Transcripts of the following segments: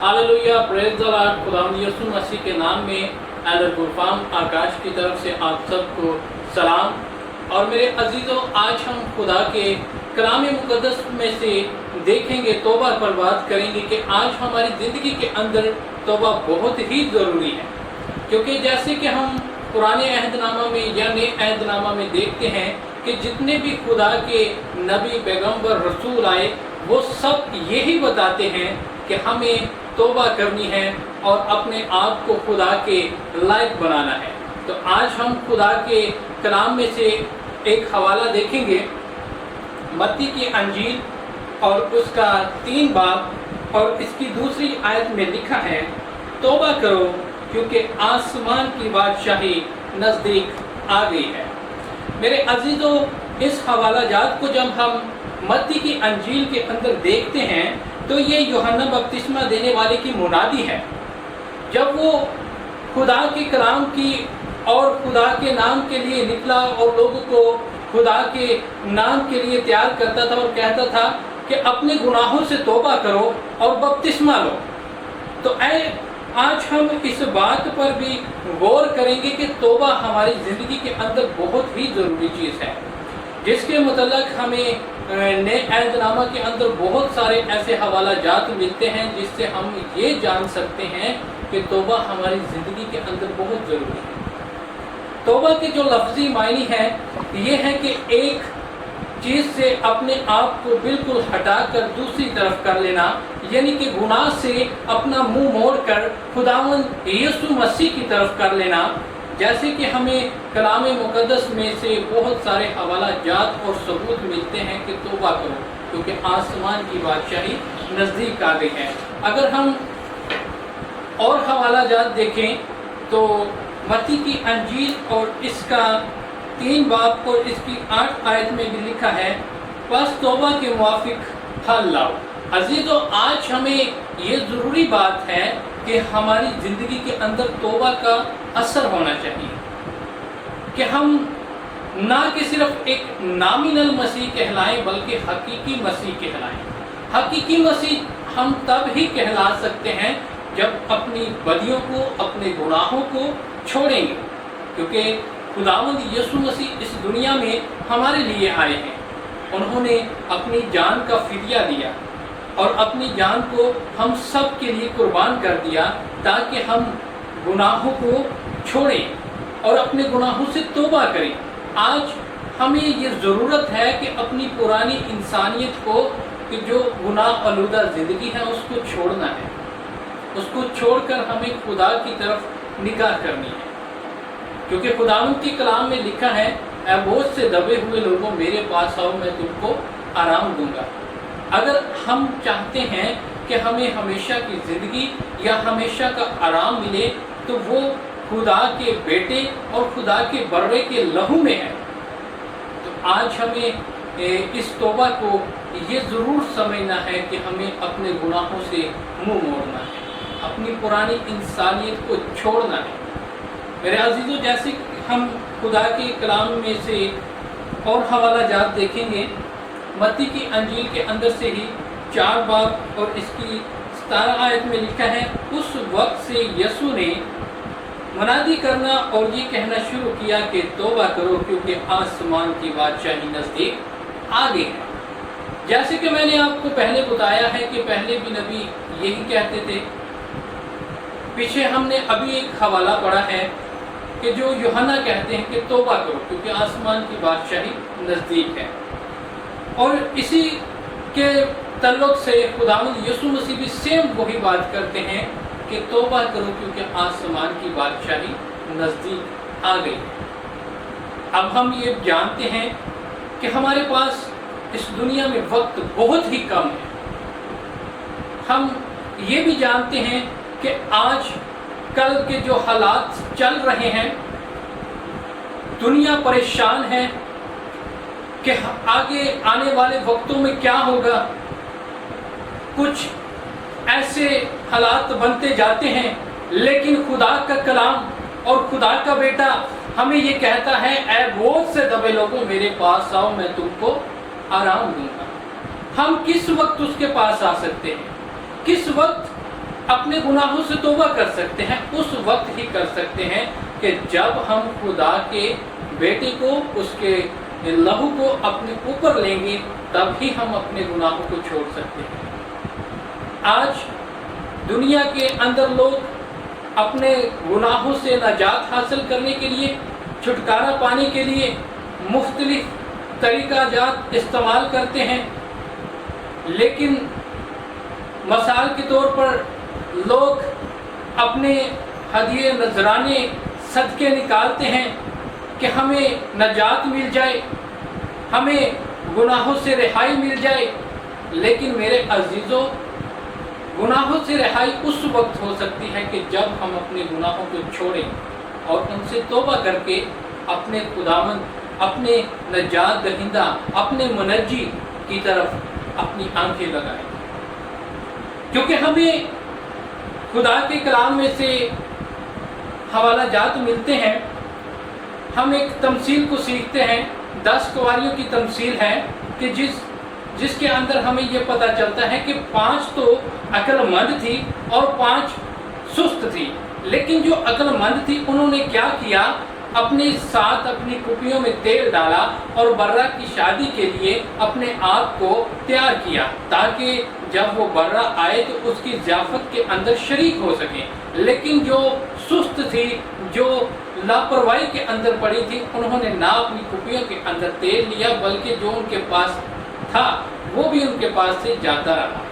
Hallelujah, praise the Lord. खुदावंद यीशु मसीह के नाम में एल्डर गुरफाम आकाश की तरफ से आप सबको सलाम। और मेरे अजीज़ों, आज हम खुदा के कलाम मुक़द्दस में से देखेंगे, तौबा पर बात करेंगे कि आज हमारी ज़िंदगी के अंदर तौबा बहुत ही ज़रूरी है। क्योंकि जैसे कि हम पुराने अहदनामा में या नए अहदनामा में देखते हैं कि जितने भी खुदा के नबी, पैगंबर, रसूल आए, वो सब यही बताते हैं कि हमें तौबा करनी है और अपने आप को खुदा के लायक बनाना है। तो आज हम खुदा के कलाम में से एक हवाला देखेंगे, मत्ती की अंजील और उसका 3 बाब और इसकी दूसरी आयत में लिखा है, तौबा करो क्योंकि आसमान की बादशाही नज़दीक आ गई है। मेरे अजीज़ों, इस हवाला जात को जब हम मत्ती की अंजील के अंदर देखते हैं तो ये यूहन्ना बपतिस्मा देने वाले की मुनादी है। जब वो खुदा के कलाम की और खुदा के नाम के लिए निकला और लोगों को खुदा के नाम के लिए तैयार करता था और कहता था कि अपने गुनाहों से तौबा करो और बपतिस्मा लो। तो आज हम इस बात पर भी गौर करेंगे कि तौबा हमारी ज़िंदगी के अंदर बहुत ही ज़रूरी चीज़ है, जिसके मतलब हमें नए अहदनामा के अंदर बहुत सारे ऐसे हवाला जात मिलते हैं जिससे हम ये जान सकते हैं कि तौबा हमारी ज़िंदगी के अंदर बहुत ज़रूरी है। तौबा के जो लफ्ज़ी मायने हैं ये है कि एक चीज़ से अपने आप को बिल्कुल हटाकर दूसरी तरफ कर लेना, यानी कि गुनाह से अपना मुंह मोड़कर खुदावंद यीशु मसीह की तरफ कर लेना। जैसे कि हमें कलाम मुक़द्दस में से बहुत सारे हवाला जात और सबूत मिलते हैं कि तौबा करो क्योंकि आसमान की बादशाही नज़दीक आ गई है। अगर हम और हवाला जात देखें तो मत्ती की अंजील और इसका 3 बाब और इसकी 8 आयत में भी लिखा है, बस तौबा के मुआफिक फल लाओ। अजीज़ों, आज हमें ये ज़रूरी बात है कि हमारी ज़िंदगी के अंदर तौबा का असर होना चाहिए कि हम ना कि सिर्फ एक नॉमिनल मसीह कहलाएं बल्कि हकीकी मसीह कहलाएं। हकीकी मसीह हम तब ही कहला सकते हैं जब अपनी बदियों को, अपने गुनाहों को छोड़ेंगे, क्योंकि खुदावंद यीशु मसीह इस दुनिया में हमारे लिए आए हैं। उन्होंने अपनी जान का फिदिया दिया और अपनी जान को हम सब के लिए कुर्बान कर दिया ताकि हम गुनाहों को छोड़ें और अपने गुनाहों से तौबा करें। आज हमें ये ज़रूरत है कि अपनी पुरानी इंसानियत को, कि जो गुनाह आलूदा ज़िंदगी है, उसको छोड़ना है। उसको छोड़कर हमें खुदा की तरफ निगाह करनी है, क्योंकि खुदावंद के कलाम में लिखा है, ऐ बोझ से दबे हुए लोगों मेरे पास आओ, मैं तुमको आराम दूंगा। अगर हम चाहते हैं कि हमें हमेशा की ज़िंदगी या हमेशा का आराम मिले तो वो खुदा के बेटे और खुदा के बर्रे के लहू में है। तो आज हमें इस तौबा को ये ज़रूर समझना है कि हमें अपने गुनाहों से मुंह मोड़ना है, अपनी पुरानी इंसानियत को छोड़ना है। मेरे अजीज़ों, जैसे हम खुदा के कलाम में से और हवाला जात देखेंगे, मत्ती की अंजील के अंदर से ही 4 बाब और इसकी 17 आयत में लिखा है, उस वक्त से यीशु ने मुनादी करना और ये कहना शुरू किया कि तौबा करो क्योंकि आसमान की बादशाही नज़दीक आ गई है। जैसे कि मैंने आपको पहले बताया है कि पहले भी नबी यही कहते थे। पीछे हमने अभी एक हवाला पढ़ा है कि जो यूहन्ना कहते हैं कि तौबा करो क्योंकि आसमान की बादशाही नज़दीक है। और इसी के तल्लुक़ से खुदावंद यीशु मसीह भी सेम वही बात करते हैं कि तौबा करो क्योंकि आसमान की बादशाही नज़दीक आ गई है। अब हम ये जानते हैं कि हमारे पास इस दुनिया में वक्त बहुत ही कम है। हम ये भी जानते हैं कि आज कल के जो हालात चल रहे हैं, दुनिया परेशान है कि आगे आने वाले वक्तों में क्या होगा। कुछ ऐसे हालात बनते जाते हैं, लेकिन खुदा का कलाम और खुदा का बेटा हमें ये कहता है, ऐ बोझ से दबे लोगों मेरे पास आओ, मैं तुमको आराम दूंगा। हम किस वक्त उसके पास आ सकते हैं? किस वक्त अपने गुनाहों से तौबा कर सकते हैं, उस वक्त ही कर सकते हैं कि जब हम खुदा के बेटे को, उसके लहू को अपने ऊपर लेंगे, तब ही हम अपने गुनाहों को छोड़ सकते हैं। आज दुनिया के अंदर लोग अपने गुनाहों से नजात हासिल करने के लिए, छुटकारा पाने के लिए मुख्तलिफ तरीक़ाजात इस्तेमाल करते हैं, लेकिन मिसाल के तौर पर लोग अपने हदिये नजराने सदके निकालते हैं कि हमें नजात मिल जाए, हमें गुनाहों से रिहाई मिल जाए। लेकिन मेरे अजीज़ों, गुनाहों से रिहाई उस वक्त हो सकती है कि जब हम अपने गुनाहों को छोड़ें और उनसे तौबा करके अपने खुदावंद, अपने नजात दहिंदा, अपने मुनज्जी की तरफ अपनी आंखें लगाएं। क्योंकि हमें खुदा के कलाम में से हवाला जात मिलते हैं। हम एक तमसील को सीखते हैं, 10 कुंवारियों की तमसील है कि जिसके अंदर हमें ये पता चलता है कि 5 तो अक्लमंद थी और 5 सुस्त थी। लेकिन जो अक्लमंद थी उन्होंने क्या किया, अपने साथ अपनी कुपियों में तेल डाला और बर्रा की शादी के लिए अपने आप को तैयार किया, ताकि जब वो बर्रा आए तो उसकी ज़ियाफ़त के अंदर शरीक हो सकें। लेकिन जो सुस्त थी, जो लापरवाही के अंदर पड़ी थी, उन्होंने ना अपनी कुपियों के अंदर तेल लिया, बल्कि जो उनके पास था वो भी उनके पास से जाता रहा,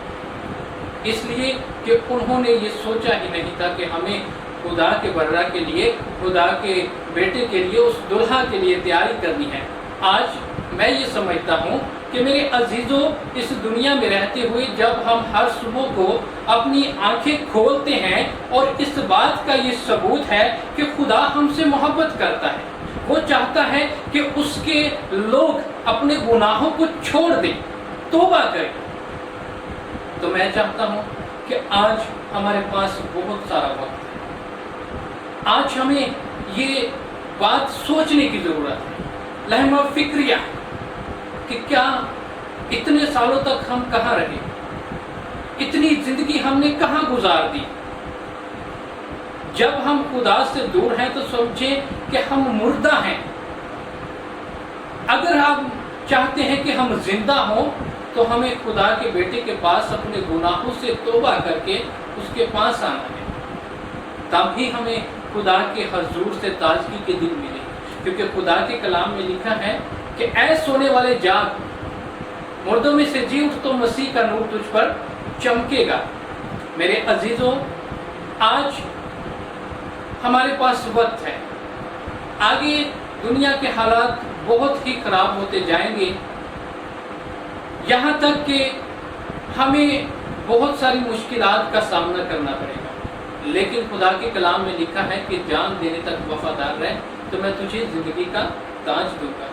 इसलिए कि उन्होंने ये सोचा ही नहीं था कि हमें खुदा के बर्रा के लिए, खुदा के बेटे के लिए, उस दुल्हा के लिए तैयारी करनी है। आज मैं ये समझता हूँ कि मेरे अजीज़ों, इस दुनिया में रहते हुए जब हम हर सुबह को अपनी आंखें खोलते हैं और इस बात का ये सबूत है कि खुदा हमसे मोहब्बत करता है, वो चाहता है कि उसके लोग अपने गुनाहों को छोड़ दें, तौबा करें, तो मैं चाहता हूँ कि आज हमारे पास बहुत सारा वक्त है। आज हमें ये बात सोचने की ज़रूरत है, लहमा फिक्रिया, कि क्या इतने सालों तक हम कहाँ रहे, इतनी ज़िंदगी हमने कहाँ गुजार दी। जब हम खुदा से दूर हैं तो समझें कि हम मुर्दा हैं। अगर हम चाहते हैं कि हम जिंदा हों तो हमें खुदा के बेटे के पास अपने गुनाहों से तौबा करके उसके पास आना है, तब ही हमें खुदा के हजूर से ताजगी के दिन मिले। क्योंकि खुदा के कलाम में लिखा है कि ऐ सोने वाले जाग, मुर्दों में से जी उठ तो मसीह का नूर तुझ पर चमकेगा। मेरे अजीजों, आज हमारे पास वक्त है, आगे दुनिया के हालात बहुत ही खराब होते जाएंगे, यहाँ तक कि हमें बहुत सारी मुश्किलात का सामना करना पड़ेगा। लेकिन खुदा के कलाम में लिखा है कि जान देने तक वफादार रहे तो मैं तुझे ज़िंदगी का ताज दूंगा।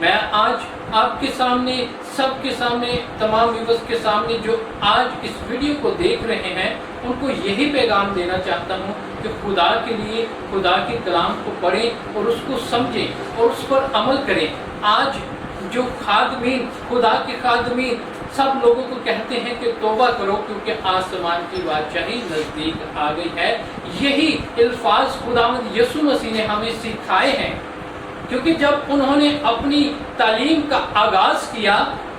मैं आज आपके सामने, सबके सामने, तमाम व्यूअर्स के सामने जो आज इस वीडियो को देख रहे हैं, उनको यही पैगाम देना चाहता हूँ कि खुदा के लिए खुदा के कलाम को पढ़ें और उसको समझें और उस पर अमल करें। आज जो खादमीन, खुदा के खादमीन सब लोगों को कहते हैं कि तौबा करो क्योंकि आसमान की बादशाही नज़दीक आ गई है। यही अल्फाज खुदावंद यीशु मसीह ने हमें सिखाए हैं, क्योंकि जब उन्होंने अपनी तालीम का आगाज़ किया,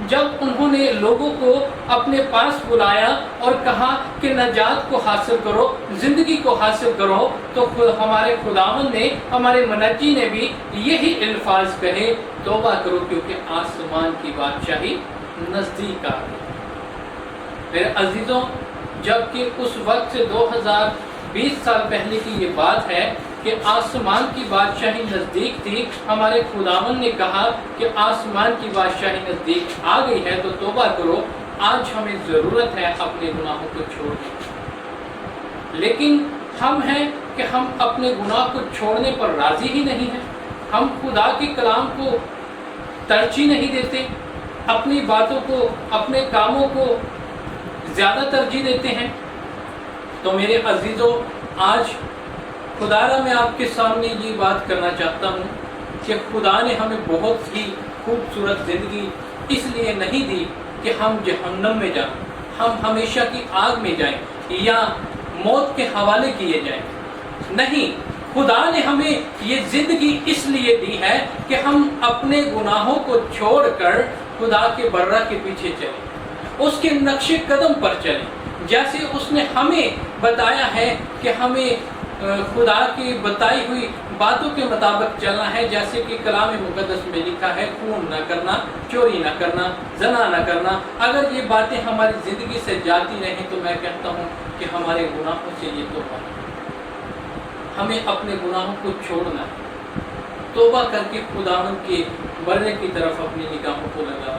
जब उन्होंने लोगों को अपने पास बुलाया और कहा कि नजात को हासिल करो, ज़िंदगी को हासिल करो, तो हमारे खुदावंद ने, हमारे मुनज्जी ने भी यही अल्फाज कहे, तौबा करो क्योंकि आसमान की बादशाही नज़दीक आ गई। मेरे अजीज़ों, जबकि उस वक्त से 2020 साल पहले की ये बात है कि आसमान की बादशाही नज़दीक थी, हमारे खुदावन ने कहा कि आसमान की बादशाही नज़दीक आ गई है तो तौबा करो। आज हमें ज़रूरत है अपने गुनाहों को छोड़ने की, लेकिन हम हैं कि हम अपने गुनाह को छोड़ने पर राज़ी ही नहीं हैं। हम खुदा के कलाम को तरजीह नहीं देते, अपनी बातों को, अपने कामों को ज़्यादा तरजीह देते हैं। तो मेरे अजीज़ों, आज खुदारा मैं आपके सामने ये बात करना चाहता हूँ कि खुदा ने हमें बहुत ही खूबसूरत ज़िंदगी इसलिए नहीं दी कि हम जहन्नम में जाएं, हम हमेशा की आग में जाएं, या موت کے حوالے کیے جائیں۔ نہیں، خدا نے ہمیں یہ زندگی اس لیے دی ہے کہ ہم اپنے گناہوں کو چھوڑ کر خدا کے برہ کے پیچھے چلیں، اس کے نقش قدم پر چلیں، جیسے اس نے ہمیں بتایا ہے کہ ہمیں خدا کی بتائی ہوئی باتوں کے مطابق چلنا ہے، جیسے کہ کلام مقدس میں لکھا ہے خون نہ کرنا، چوری نہ کرنا، زنا نہ کرنا۔ اگر یہ باتیں ہماری زندگی سے جاتی رہیں تو میں کہتا ہوں کہ ہمارے گناہوں سے یہ توبہ ہے، ہمیں اپنے گناہوں کو چھوڑنا ہے، توبہ کر کے خداوند کے برے کی طرف اپنی نگاہوں کو لگانا۔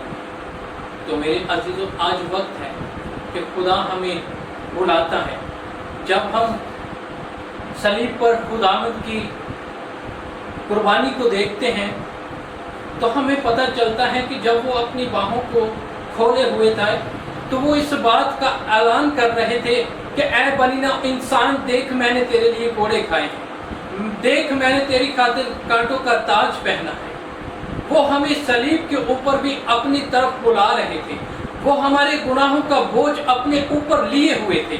تو میرے عزیزوں، آج وقت ہے کہ خدا ہمیں بلاتا ہے۔ جب ہم صلیب پر خداوند کی قربانی کو دیکھتے ہیں تو ہمیں پتہ چلتا ہے کہ جب وہ اپنی باہوں کو کھولے ہوئے تھے تو وہ اس بات کا اعلان کر رہے تھے کہ اے بنی انسان، دیکھ میں نے تیرے لیے کوڑے کھائے ہیں، دیکھ میں نے تیری خاطر کانٹوں کا تاج پہنا ہے۔ وہ ہمیں صلیب کے اوپر بھی اپنی طرف بلا رہے تھے، وہ ہمارے گناہوں کا بوجھ اپنے اوپر لیے ہوئے تھے۔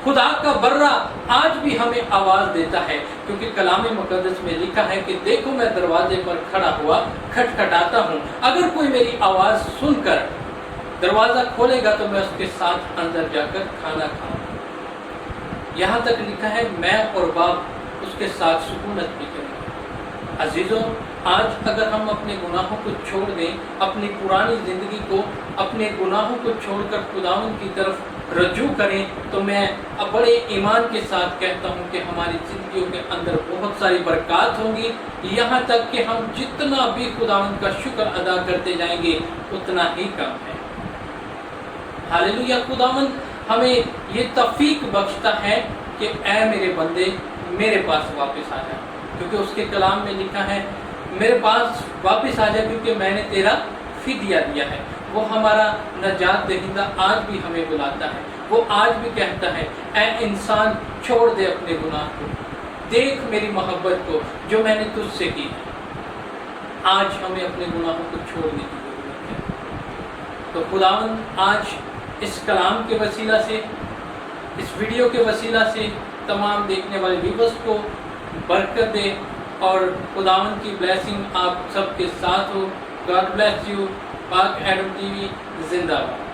خدا کا برہ آج بھی ہمیں آواز دیتا ہے، کیونکہ کلام مقدس میں لکھا ہے کہ دیکھو میں دروازے پر کھڑا ہوا کھٹکھٹاتا ہوں، اگر کوئی میری آواز سن کر دروازہ کھولے گا تو میں اس کے ساتھ اندر جا کر کھانا کھاؤں۔ یہاں تک لکھا ہے میں اور باپ اس کے ساتھ سکونت بھی کریں گے۔ عزیزوں، آج اگر ہم اپنے گناہوں کو چھوڑ دیں، اپنی پرانی زندگی کو، اپنے گناہوں کو چھوڑ کر خداوند کی طرف رجوع کریں تو میں بڑے ایمان کے ساتھ کہتا ہوں کہ ہماری زندگیوں کے اندر بہت ساری برکات ہوں گی، یہاں تک کہ ہم جتنا بھی خداوند کا شکر ادا کرتے جائیں گے اتنا ہی کم ہے۔ ہاللیلویا! خداوند ہمیں یہ توفیق بخشتا ہے کہ اے میرے بندے میرے پاس واپس آ جا، کیونکہ اس کے کلام میں لکھا ہے میرے پاس واپس آ جا کیونکہ میں نے تیرا فدیہ دیا ہے۔ وہ ہمارا نجات دہندہ آج بھی ہمیں بلاتا ہے، وہ آج بھی کہتا ہے اے انسان چھوڑ دے اپنے گناہ کو، دیکھ میری محبت کو جو میں نے تجھ سے کی ہے۔ آج ہمیں اپنے گناہوں کو چھوڑنے کی ضرورت ہے۔ تو خداوند آج اس کلام کے وسیلہ سے، اس ویڈیو کے وسیلہ سے تمام دیکھنے والے ویورز کو برکت دے اور خداوند کی بلیسنگ آپ سب کے ساتھ ہو۔ God bless you. Pak Adam T V زندہ باد۔